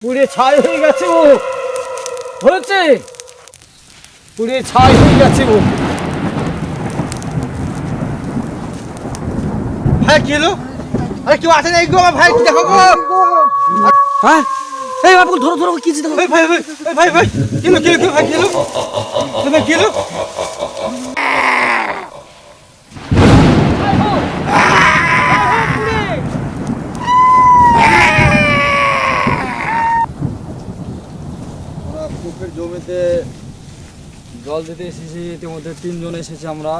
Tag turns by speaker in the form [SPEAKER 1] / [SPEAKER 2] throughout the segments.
[SPEAKER 1] পুড়ে ছাই হয়ে গেছে ও হয়েছে পুড়ে ছাই হয়ে গেছে ও।
[SPEAKER 2] ভাই কি হলো? আরে কেউ আসে নাই গো আমার ভাই, কি দেখো গো?
[SPEAKER 1] হ্যাঁ এই বাবু ধরো ধরো কি দেখো
[SPEAKER 2] ভাই ভাই ভাই ভাই ভাই কি হলো কি হলো ভাই কি হলো? ভাই কি হলো?
[SPEAKER 1] কূপের জমিতে জল দিতে এসেছি, ইতিমধ্যে 3 জন এসেছি আমরা।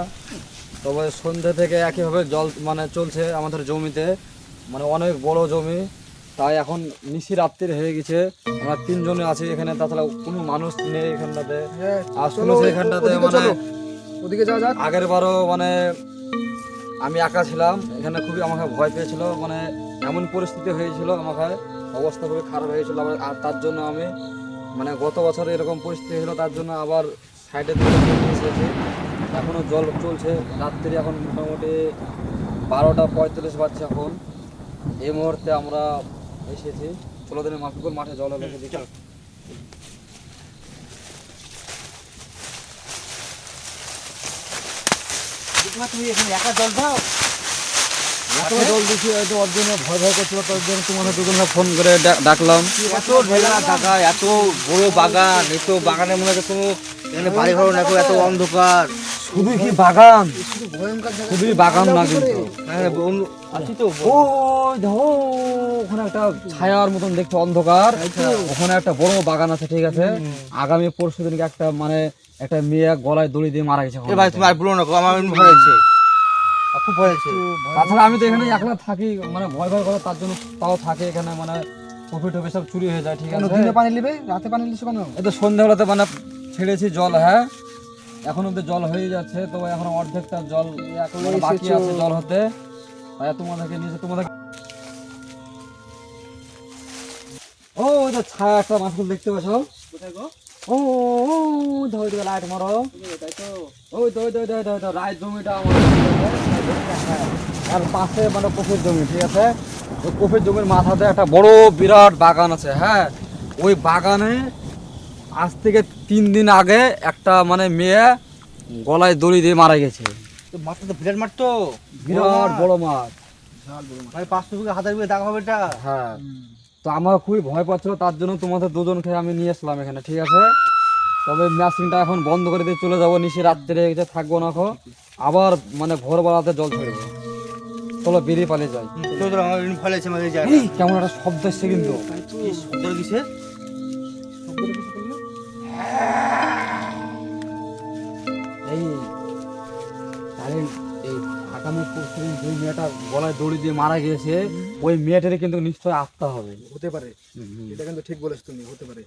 [SPEAKER 1] তবে সন্ধ্যা থেকে একইভাবে জল মানে চলছে আমাদের জমিতে, মানে অনেক বড় জমি, তাই এখন নিশি রাত্রির হয়ে গেছে। আমরা 3 জনে আছি এখানে, তাছাড়া কোনো মানুষ নেই এখানটাতে। আর শুনেছি এখানটাতে মানে
[SPEAKER 2] ওদিকে যাওয়া যাক।
[SPEAKER 1] আগের বারও মানে আমি একা ছিলাম এখানে, খুবই আমাকে ভয় পেয়েছিল, মানে এমন পরিস্থিতি হয়েছিল, আমাকে অবস্থা খুবই খারাপ হয়েছিল। আর তার জন্য আমি মানে গত বছর এরকম পরিস্থিতি হলো, তার জন্য আবার সাইডে থেকে এসেছি। এখনও জল চলছে রাত্রি, এখন মোটামুটি 12টা 45 বাজছে এখন। এই মুহূর্তে আমরা এসেছি ষোলো দিনের মাফিকুল মাঠে জল হলে দিকে।
[SPEAKER 2] তুমি এখানে একা জল দাও?
[SPEAKER 1] জল দিচ্ছি, হয়তো ওর জন্য ভয় ভয় করছিল, তার জন্য তোমাদের দুজনে ফোন করে ডাকলাম।
[SPEAKER 2] এত ঢেলা টাকা, এত বড় বাগান, এত বাগানের মনে হচ্ছে কোনো এখানে বাড়ি ঘর না, এত অন্ধকার।
[SPEAKER 1] শুধু কি বাগান, শুধুই বাগান না কিন্তু
[SPEAKER 2] আছি তো
[SPEAKER 1] ওই দেখো ওখানে একটা ছায়ার মতন দেখছো অন্ধকার, ওখানে একটা বড় বাগান আছে, ঠিক আছে। আগামী পরশু দিনকে একটা মানে একটা মেয়ে গলায় দড়ি দিয়ে মারা গেছে।
[SPEAKER 2] ভাই তুমি আর বলো না গো, আমার ভয় লাগছে, খুব ভয় লাগছে।
[SPEAKER 1] তাছাড়া আমি তো এখানে একলা থাকি, মানে ভয় ভয় করে, তার জন্য তাও থাকে এখানে, মানে কফি টফি সব চুরি হয়ে যায়, ঠিক আছে।
[SPEAKER 2] দিনে পানি নিবে, রাতে পানি নিছো কেন?
[SPEAKER 1] এই তো সন্ধ্যাবেলাতে মানে ছেড়েছি জল, হ্যাঁ এখন অব্দি জল হয়ে যাচ্ছে, তো এখন অর্ধেকটা জল মানে বাকি আছে জল হতে। তাই তোমাদেরকে নিয়েছে, তোমাদের ও ওই তো ছায়া একটা মাছগুলো দেখতে পাচ্ছ,
[SPEAKER 2] কোথায় গো?
[SPEAKER 1] ও ধরে ধরে লাইট মারো,
[SPEAKER 2] তাই তো
[SPEAKER 1] ওই তো ওই তো ওই তো রায় জমিটা আমার, আর পাশে মানে কফির জমি, ঠিক আছে। ওই কফির জমির মাথাতে একটা বড় বিরাট বাগান আছে, হ্যাঁ। ওই বাগানে আজ থেকে 3 দিন আগে একটা মানে মেয়ে গলায় দড়ি দিয়ে মারা গেছে।
[SPEAKER 2] তো মাছটা তো বিরাট মাছ, তো
[SPEAKER 1] বিরাট বড় মাছ,
[SPEAKER 2] ভাই 500 বিঘা 1000 বিঘা দেখা হবে এটা।
[SPEAKER 1] হ্যাঁ। তো আমার খুবই ভয় পাচ্ছিল, তার জন্য তোমাদের দুজনকে আমি নিয়ে আসলাম এখানে, ঠিক আছে। তবে মেশিনটা এখন বন্ধ করে দিয়ে চলে যাবো, নিশি রাত্রে এসে থাকবো না এখন, আবার মানে ভোরবেলাতে জল ছাড়বো। চলো বেরিয়ে পালিয়ে যাই।
[SPEAKER 2] তো তো আমার ভয় লাগছে, আমাদের যায়
[SPEAKER 1] এই, কেমন একটা শব্দ এসছে কিন্তু,
[SPEAKER 2] এই শব্দ কিসের?
[SPEAKER 1] এই তাহলে এই আগামী পরশুদিন যে মেয়েটা গলায় দড়ি দিয়ে মারা গিয়েছে, ওই মেয়েটারে কিন্তু নিশ্চয় আত্মা হবে।
[SPEAKER 3] হতে পারে, এটা কিন্তু ঠিক বলেছ তুমি, হতে পারে।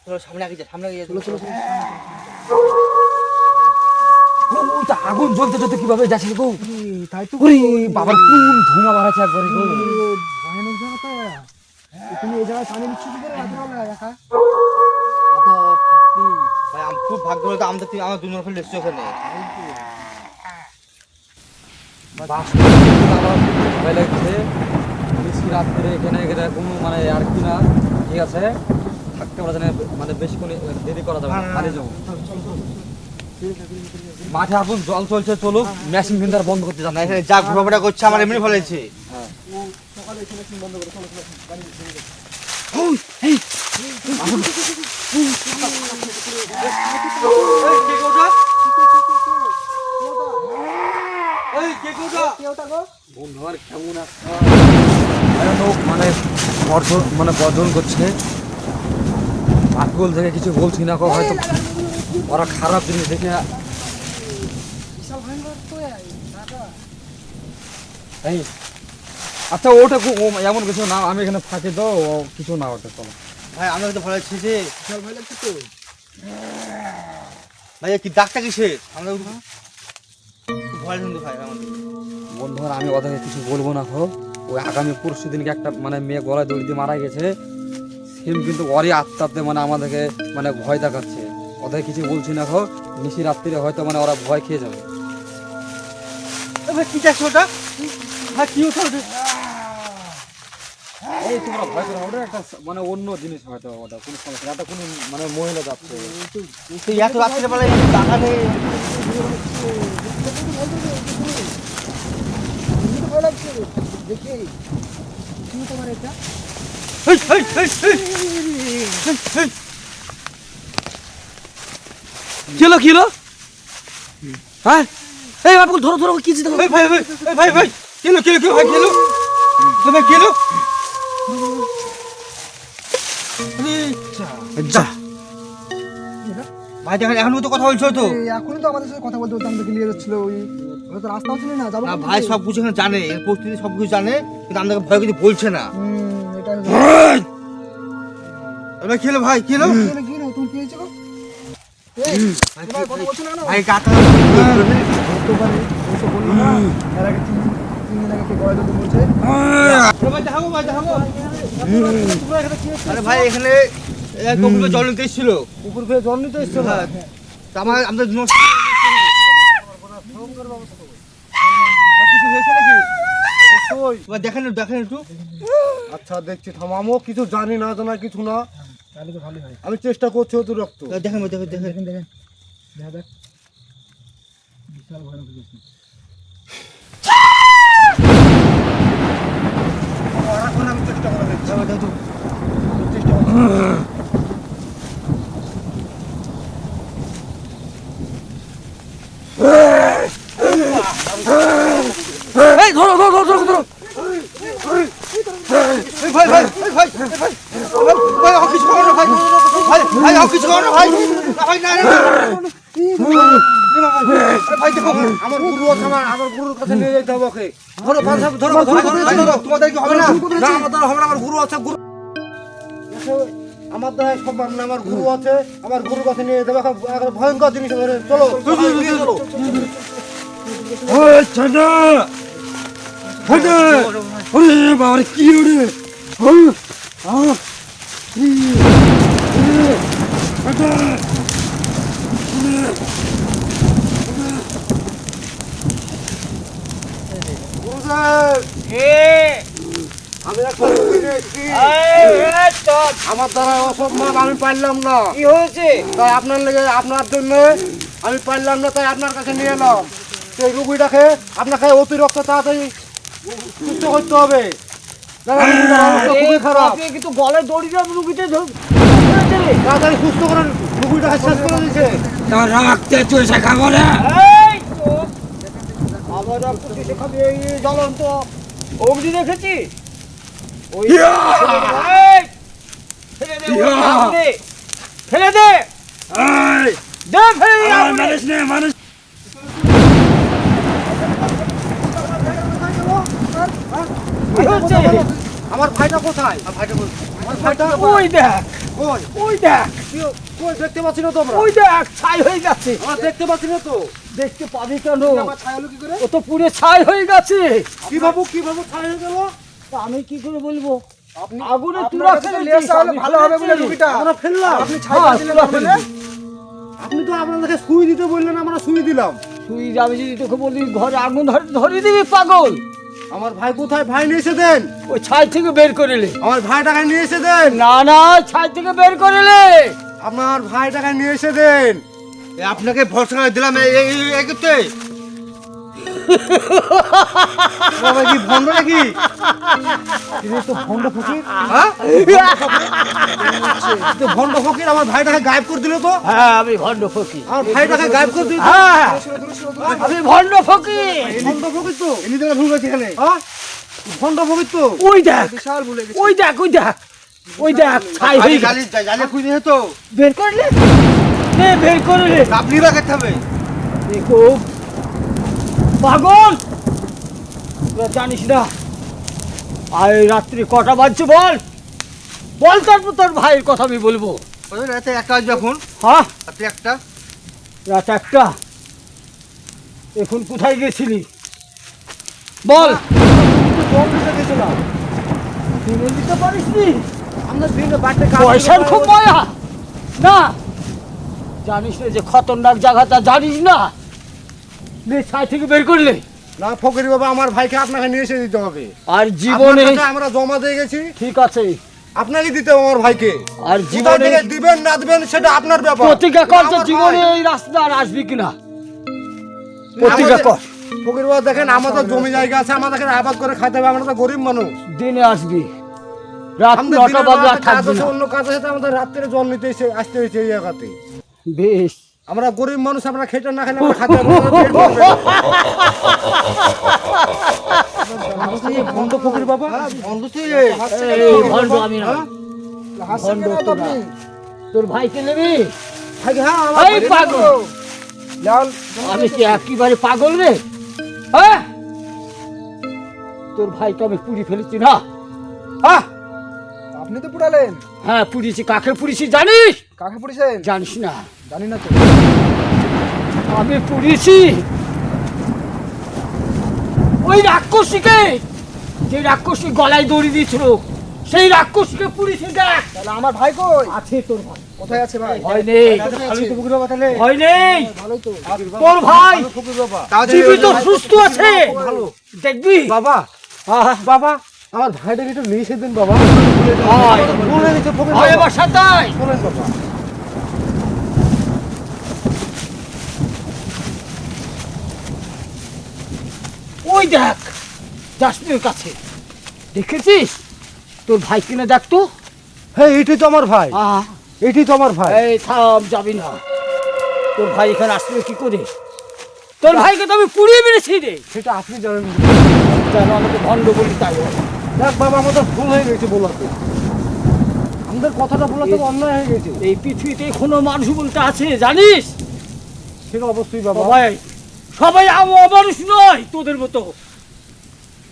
[SPEAKER 2] চলো সামনে আগে যা, সামনে আগে যা।
[SPEAKER 3] চলো চলো চলো।
[SPEAKER 1] ওটা আগুন জ্বলতে জ্বলতে কিভাবে যাচ্ছে গো,
[SPEAKER 3] তাই তো
[SPEAKER 1] ওরে বাবার কোন ধোঁয়া বাড়াচ্ছে একবারে গো।
[SPEAKER 3] ভয়ানক জায়গাটা। তুমি এই জায়গায় পানি নিচ্ছ কি করে রাত্রেবেলা একা?
[SPEAKER 2] ভাই আমি খুব ভাগ্য হলো, আমাদের আমার দুজন ফেলে এসছো ওখানে।
[SPEAKER 1] ভয় লাগছে বেশি রাত্রে এখানে এখানে কোনো মানে আর কি না, ঠিক আছে। থাকতে পারা যায় না, মানে বেশি কোনো দেরি করা যাবে না, পালিয়ে যাবো। মাঠে এখন জল চলছে, চলুক, মেশিন কিন্তু আর বন্ধ করতে
[SPEAKER 2] না
[SPEAKER 1] জানা
[SPEAKER 2] এখানে যা ঘোরাফেরা করছে আমার এমনি ভয় লাগছে।
[SPEAKER 3] সকালে এসে মেশিন বন্ধ করে চলো চলো গাড়ি ছেড়ে দাও।
[SPEAKER 1] বন্ধু আর কেমন একটা ভয়ানক মানে বর্জন করছে। আকুল থেকে কিছু বলছি না, হয়তো ওরা খারাপ জিনিস দেখে। এই আচ্ছা ওটা এমন কিছু না, আমি এখানে থাকি তো, কিছু না ওটা, চলো।
[SPEAKER 2] ভাই আমরা তো ভয় লাগছে যে,
[SPEAKER 3] বিশাল ভয় লাগছে তো।
[SPEAKER 2] ভাই কি ডাক্তার কিসের? আমরা খুব ভয় কিন্তু ভাই আমাদের।
[SPEAKER 1] বন্ধুরা আমি ওদেরকে কিছু বলবো না খো। ওই আগামী পরশু দিনকে একটা মানে মেয়ে গলায় দড়ি দিয়ে মারা গেছে, সেম কিন্তু ওরই আত্মাতে মানে আমাদেরকে মানে ভয় দেখাচ্ছে। ওদের কিছু বলছি না খো, নিশি রাত্রিরে হয়তো মানে ওরা ভয় খেয়ে যাবে।
[SPEAKER 2] ভাই কি দেখছো ওটা? ভাই কি ওটা?
[SPEAKER 1] ও এই তোমরা ভয় করো না, ওটা একটা মানে অন্য জিনিস হয়তো, ওটা কোনো সমস্যা না, এটা কোনো মানে মহিলা যাচ্ছে।
[SPEAKER 2] তুই এত রাত্রিবেলা এই বাগানে
[SPEAKER 3] ভয় লাগছে দেখে কি তোমার এটা
[SPEAKER 4] কি হলো কি হলো হ্যাঁ এই বাবু ধরো ধরো কি দেখো
[SPEAKER 2] ভাই ভাই ভাই ভাই ভাই কেলো কেলো কেলো ভাই কেলো তুমি কেলো যা ভাই দেখেন এখনো তো কথা বলছো তো
[SPEAKER 3] এখনই তো আমাদের সাথে কথা বলতে বলতে আমাদেরকে নিয়ে যাচ্ছিল ওই ওরা তো রাস্তাও ছিল না যাবো
[SPEAKER 2] না ভাই সব কিছু এখানে জানে এর পরিস্থিতি সব কিছু জানে কিন্তু আমাদেরকে ভয় কিছু বলছে না
[SPEAKER 3] এটা
[SPEAKER 2] এবার খেলো ভাই খেলো
[SPEAKER 3] কি না তুমি কি হয়েছে গো এই তোমার কথা বলছো না
[SPEAKER 2] ভাই গাতা
[SPEAKER 3] তো পারে ওসব বললো না এর আগে তিন দিন আগে কে গড়াই দিতে বলছে
[SPEAKER 2] ভাই দেখাবো ভাই দেখাবো আরে ভাই এখানে কপুরে জল নিতে এসেছিল
[SPEAKER 3] পুকুর ফেলে জল নিতে এসছো
[SPEAKER 2] হ্যাঁ তা আমাদের জন্য কিছু হয়েছে নাকি এবার দেখেন দেখেন একটু
[SPEAKER 5] আচ্ছা দেখছি থামামো কিছু জানি না জানা কিছু না
[SPEAKER 3] তাহলে তো ভালোই হয়
[SPEAKER 5] আমি চেষ্টা করছি অত রক্ত
[SPEAKER 2] দেখেন ভাই দেখেন দেখেন
[SPEAKER 3] দেখেন দেখেন দেখা দেখ বিশাল ভয়ানক কিছু
[SPEAKER 5] আমি চেষ্টা করে দেখছি
[SPEAKER 4] এই ধরো ধরো ধরো ধরো ধরো
[SPEAKER 2] ভাই ভাই ভাই ভাই ভাই ভাই আর কিছু করো না ভাই ভাই ভাই আর কিছু করো না ভাই না ভাই না ভাই দেখো
[SPEAKER 5] আমার গুরু আছে আমার গুরুর কাছে নিয়ে যেতে হবে ওকে
[SPEAKER 2] ধরো ধরো ধরো ধরো তোমাদের কি হবে না
[SPEAKER 5] না আমার দ্বারা হবে না, আমার গুরু আছে গুরু দেখো, আমার দ্বারা সম্ভব না, আমার গুরু আছে আমার গুরুর কাছে নিয়ে যেতে হবে একটা ভয়ঙ্কর জিনিস আছে, চলো চলো
[SPEAKER 4] ওই ছানা ছানা ওরে বাবা রে কি রে
[SPEAKER 5] আমি একটা রুগী নিয়েছি। আমার দ্বারা অসম্ভব, আমি পারলাম না।
[SPEAKER 4] কি হয়েছে
[SPEAKER 5] তাই আপনার লেগে আপনার জন্য আমি পারলাম না, তাই আপনার কাছে নিয়ে এলাম। সেই রুগীটাকে আপনাকে অতিরিক্ত তাড়াতাড়ি সুস্থ করতে হবে। দাদা, রুগীটার অবস্থা খুবই খারাপ,
[SPEAKER 4] কিন্তু গলায় দড়ি দিয়ে রুগীতে
[SPEAKER 5] তাড়াতাড়ি সুস্থ করেন, রুগীটাকে শেষ করে দিয়েছে।
[SPEAKER 4] তার রাখতে চুষে খাবো না
[SPEAKER 3] আবার রক্ত চুষে খাবে এই জ্বলন্ত অগ্নি দেখেছি ওই ফেলে দে ফেলে দে দে ফেলে দে
[SPEAKER 4] মানুষ নে মানুষ
[SPEAKER 3] কি হচ্ছে
[SPEAKER 5] আমার ভাইটা কোথায়? আমার ভাইটা
[SPEAKER 3] ওই দেখ
[SPEAKER 5] কই?
[SPEAKER 3] ওই দেখ
[SPEAKER 5] কই দেখতে পাচ্ছি না তো আমরা?
[SPEAKER 3] ওই দেখ ছাই হয়ে গেছে
[SPEAKER 5] আমরা দেখতে পাচ্ছি না তো।
[SPEAKER 3] দেখতে পাবি কেন
[SPEAKER 5] আমার ছায়া হলো কি করে?
[SPEAKER 3] ও তো পুরো ছাই হয়ে গেছে
[SPEAKER 5] কিভাবে ছায়া হয়ে গেল?
[SPEAKER 3] তা আমি কি করে বলবো
[SPEAKER 5] আপনি
[SPEAKER 3] আগুনে তুলা ফেলে
[SPEAKER 5] ভালো হবে বলে রুগীটা আমরা ফেললাম। আপনি ছায়া দিলেন না বলে? আপনি তো আপনাদেরকে সুই দিতে বললেন, আমরা সুই দিলাম।
[SPEAKER 3] তুই যাবি যদি তোকে বলি ঘরে আগুন ধরে দিবি পাগল
[SPEAKER 5] আমার ভাই কোথায়? ভাই নিয়ে এসে দেন।
[SPEAKER 3] ওই ছাই থেকে বের করে নে
[SPEAKER 5] আমার ভাইটাকে নিয়ে এসে দেন।
[SPEAKER 3] না না ছাই থেকে বের করে নে
[SPEAKER 5] আমার ভাইটাকে নিয়ে এসে দেন।
[SPEAKER 2] আপনাকে ভরসা করে দিলাম এই করতে বাবা কি ভন্ড নাকি
[SPEAKER 5] তো ভণ্ড ফকির,
[SPEAKER 2] হ্যাঁ
[SPEAKER 5] তো ভণ্ড ফকির আমার ভাইটাকে গায়েব করে দিল তো।
[SPEAKER 3] হ্যাঁ আমি ভণ্ড ফকির
[SPEAKER 5] আমার ভাইটাকে গায়েব করে দিল।
[SPEAKER 3] হ্যাঁ আমি ভণ্ড ফকির
[SPEAKER 5] ভণ্ড ফকির তো।
[SPEAKER 2] এমনি তো ভুল করছি এখানে
[SPEAKER 5] হ্যাঁ ভণ্ড ফকির তো।
[SPEAKER 3] ওই দেখ ওই দেখ ওই দেখ ওই দেখ ছাই হয়ে গেছে
[SPEAKER 2] জালি জালি খুঁজে তো
[SPEAKER 3] বের করলে নে বের করলে
[SPEAKER 2] আপনি রাখতে হবে
[SPEAKER 3] দেখো পাগল তোরা জানিস না আর রাত্রি কটা বাজছে বল বল তারপর তোর ভাইয়ের কথা আমি বলবো
[SPEAKER 2] ওই রাতে একটা আসবে এখন
[SPEAKER 3] হ্যাঁ
[SPEAKER 2] আপনি একটা
[SPEAKER 3] রাত একটা এখন কোথায় গেছিলি বল
[SPEAKER 5] জল দিতে গেছিলাম।
[SPEAKER 3] কিনে দিতে পারিস নি
[SPEAKER 5] আমরা দিনে বাড়িতে
[SPEAKER 3] পয়সার খুব মায়া না জানিস না যে খতরনাক জায়গাটা জানিস না নে ছাই থেকে বের করলে
[SPEAKER 5] না ফকির বাবা, আমার ভাইকে আপনাকে নিয়ে এসে দিতে হবে।
[SPEAKER 3] আর জীবনে
[SPEAKER 5] আপনার কাছে আমরা জমা দিয়ে গেছি,
[SPEAKER 3] ঠিক আছে,
[SPEAKER 5] আপনাকে দিতে হবে আমার ভাইকে।
[SPEAKER 3] আর
[SPEAKER 5] কোথা
[SPEAKER 3] জীবনে
[SPEAKER 5] থেকে দিবেন না দিবেন সেটা আপনার ব্যাপার।
[SPEAKER 3] প্রতিজ্ঞা কর যে
[SPEAKER 5] আমার
[SPEAKER 3] জীবনে
[SPEAKER 5] ভাই।
[SPEAKER 3] এই রাস্তা আর আসবি কিনা, প্রতিজ্ঞা কর।
[SPEAKER 5] ফকির বাবা দেখেন, আমাদের জমি জায়গা আছে, আমাদেরকে আবাদ করে খাইতে হবে, আমরা তো গরিব মানুষ।
[SPEAKER 3] দিনে আসবি, রাত
[SPEAKER 5] আমাদের
[SPEAKER 3] 9টা
[SPEAKER 5] দিনের
[SPEAKER 3] বাজে আর
[SPEAKER 5] বেলাতে কাজ
[SPEAKER 3] থাকবি
[SPEAKER 5] আছে,
[SPEAKER 3] না।
[SPEAKER 5] অন্য কাজ আছে, আমাদের রাত্রে জল নিতে আসতে হয়েছে এই জায়গাতে।
[SPEAKER 3] বেশ,
[SPEAKER 5] আমরা গরিব মানুষ, আমরা খেতে না খেলে আমরা খাতে পারবো না, পেট ভরবে না। বন্ধ ফকির বাবা, বন্ধ তুই।
[SPEAKER 3] এই ভণ্ড আমি না, ভণ্ড তোরা। তোর ভাইকে নেবি? এই পাগল, আমি কি একেবারে পাগল রে? হ্যাঁ, তোর ভাইকে আমি পুড়ি ফেলেছি না? হ্যাঁ,
[SPEAKER 5] আপনি তো পুরালেন।
[SPEAKER 3] হ্যাঁ পুড়িয়েছি। কাকে পুড়িয়েছি জানিস?
[SPEAKER 5] কাকে পুড়িয়েছেন?
[SPEAKER 3] জানিস না?
[SPEAKER 5] জানি না তো।
[SPEAKER 3] আমি পুড়িয়েছি ওই রাক্ষসীকে, যে রাক্ষসী গলায় দড়ি দিয়েছিল, সেই রাক্ষসীকে পুড়িয়েছি। দেখ,
[SPEAKER 5] তাহলে আমার ভাই কই?
[SPEAKER 3] আছে তোর ভাই।
[SPEAKER 5] কোথায় আছে ভাই?
[SPEAKER 3] ভয় নেই,
[SPEAKER 5] ভালোই তো ফকির বাবা, তাহলে
[SPEAKER 3] ভয় নেই,
[SPEAKER 5] ভালোই তো।
[SPEAKER 3] তোর ভাই
[SPEAKER 5] ফকির বাবা,
[SPEAKER 3] জীবিত সুস্থ আছে,
[SPEAKER 5] ভালো।
[SPEAKER 3] দেখবি।
[SPEAKER 5] বাবা, বাবা, আমার ভাইটাকে একটু নিয়ে এসে দিন বাবা।
[SPEAKER 3] ভাই,
[SPEAKER 5] ভুলে গেছে ফকির
[SPEAKER 3] ভয়
[SPEAKER 5] বাবা।
[SPEAKER 3] এবার সাতাই।
[SPEAKER 5] বলেন বাবা।
[SPEAKER 3] ওই দেখ জাসমিনের কাছে, দেখেছিস? তোর ভাই কিনে দেখ তো।
[SPEAKER 5] হ্যাঁ, এইটাই তো আমার ভাই,
[SPEAKER 3] আহ,
[SPEAKER 5] এইটাই তো আমার ভাই।
[SPEAKER 3] এই থাম, যাবি না। তোর ভাই এখানে আসলে কি করে? তোর ভাইকে তো আমি পুড়িয়ে মেরেছি রে।
[SPEAKER 5] সেটা আপনি জানেন।
[SPEAKER 3] যেন আমাকে ভণ্ড বলি তাই হয়।
[SPEAKER 5] দেখ বাবা, আমাদের ভুল হয়ে গেছে বলাতে, আমাদের কথাটা বলাতে অন্যায় হয়ে গেছে।
[SPEAKER 3] এই পৃথিবীতে কোনো মানুষ বলতে আছে জানিস?
[SPEAKER 5] সেটা অবশ্যই বাবা।
[SPEAKER 3] সবাই সবাই অমানুষ নয় তোদের মতো,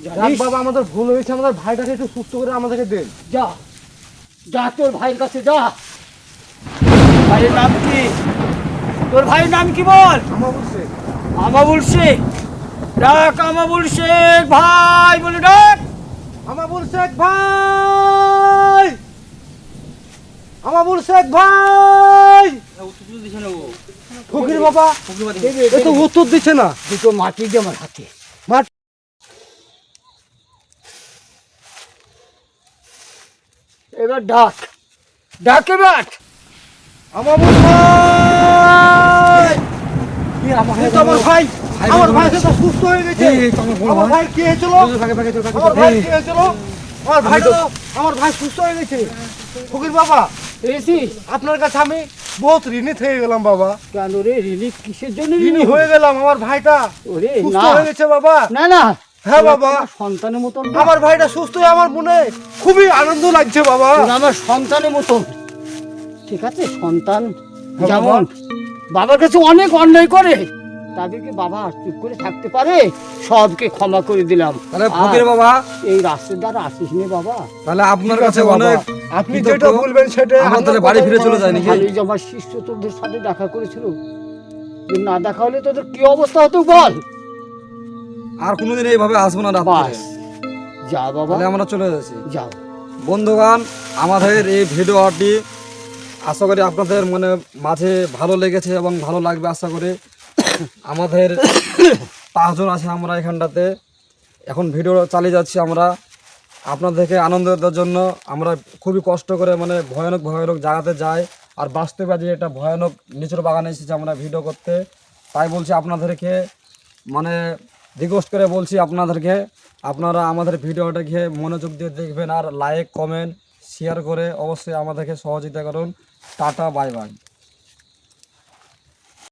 [SPEAKER 5] দেখ
[SPEAKER 3] জানিস?
[SPEAKER 5] বাবা, আমাদের ভুল হয়েছে, আমাদের ভাইটাকে একটু সুস্থ করে আমাদেরকে দেন।
[SPEAKER 3] যা, যা তোর ভাইয়ের কাছে যা। ভাইয়ের নাম কি? তোর ভাইয়ের নাম কি বল?
[SPEAKER 5] আমার বলছে
[SPEAKER 3] আমাবুল শেখ। ডাক আমাবুল শেখ ভাই বলে ডাক।
[SPEAKER 5] আমার বলছে ভাই, আমার বলছে ভাই। ফকির বাবা এ তো উত্তর দিচ্ছে না।
[SPEAKER 3] দুটো মাটি দিয়ে আমার হাতে।
[SPEAKER 5] মাটি।
[SPEAKER 3] এবার ডাক, ডাক এবার।
[SPEAKER 5] আমার বল ভাই, কি আমার ভাই? আমার ভাই, আমার ভাই তো সুস্থ হয়ে গেছে। আমার ভাই কি হয়েছিল? আমার ভাই কি হয়েছিল? আমার ভাই তো, আমার ভাই সুস্থ হয়ে গেছে। ফকির বাবা,
[SPEAKER 3] পেয়েছিস?
[SPEAKER 5] আপনার কাছে আমি বহুত ঋণী থেকে গেলাম বাবা।
[SPEAKER 3] কেন রে, রিলিফ কিসের জন্য
[SPEAKER 5] ঋণী হয়ে গেলাম। আমার ভাইটা
[SPEAKER 3] ওরে
[SPEAKER 5] সুস্থ
[SPEAKER 3] না,
[SPEAKER 5] হয়ে গেছে বাবা।
[SPEAKER 3] না না,
[SPEAKER 5] হ্যাঁ বাবা,
[SPEAKER 3] তোর সন্তানের মতন না।
[SPEAKER 5] আমার ভাইটা সুস্থ হয়ে আমার মনে খুবই আনন্দ লাগছে বাবা।
[SPEAKER 3] তোর আমার সন্তানের মতন, ঠিক আছে? সন্তান
[SPEAKER 5] হ্যাঁ
[SPEAKER 3] যেমন বাবার কাছে অনেক অন্যায় করে, তাদেরকে বাবা চুপ করে থাকতে পারে? সবকে ক্ষমা করে দিলাম।
[SPEAKER 1] তাহলে ফকির বাবা,
[SPEAKER 3] এই রাস্তার দ্বারা আসিস নে বাবা।
[SPEAKER 1] তাহলে আপনার
[SPEAKER 5] ঠিক
[SPEAKER 1] কাছে
[SPEAKER 5] আছে বাবা,
[SPEAKER 1] অনেক
[SPEAKER 5] আপনি
[SPEAKER 1] কৃতজ্ঞ।
[SPEAKER 5] যেটা বলবেন সেটা
[SPEAKER 1] আমরা তাহলে বাড়ি ফিরে চলে যাই নাকি?
[SPEAKER 3] খালি যে আমার শিষ্য তোদের সাথে দেখা করেছিল, যদি না দেখা হলে তোদের কি অবস্থা হতো বল?
[SPEAKER 1] আর কোনোদিন এইভাবে আসবো না রাত্রে।
[SPEAKER 3] বাস, যা বাবা,
[SPEAKER 1] তাহলে আমরা চলে যাচ্ছি।
[SPEAKER 3] যাও।
[SPEAKER 1] বন্ধুগণ, আমাদের এই ভিডিওটি আশা করি আপনাদের মনে মাঝে ভালো লেগেছে এবং ভালো লাগবে আশা করি। আমাদের 5 জন আছে আমরা এখানটাতে, এখন ভিডিও চালিয়ে যাচ্ছি আমরা আপনাদেরকে আনন্দ দেওয়ার জন্য। আমরা খুবই কষ্ট করে মানে ভয়ানক ভয়ানক জায়গাতে যাই, আর বাস্তবে যে এটা ভয়ানক নিচুর বাগানে এসেছি আমরা ভিডিও করতে। তাই বলছি আপনাদেরকে, মানে রিকোয়েস্ট করে বলছি আপনাদেরকে, আপনারা আমাদের ভিডিওটাকে মনোযোগ দিয়ে দেখবেন, আর লাইক কমেন্ট শেয়ার করে অবশ্যই আমাদেরকে সহযোগিতা করুন। Tata, bye bye.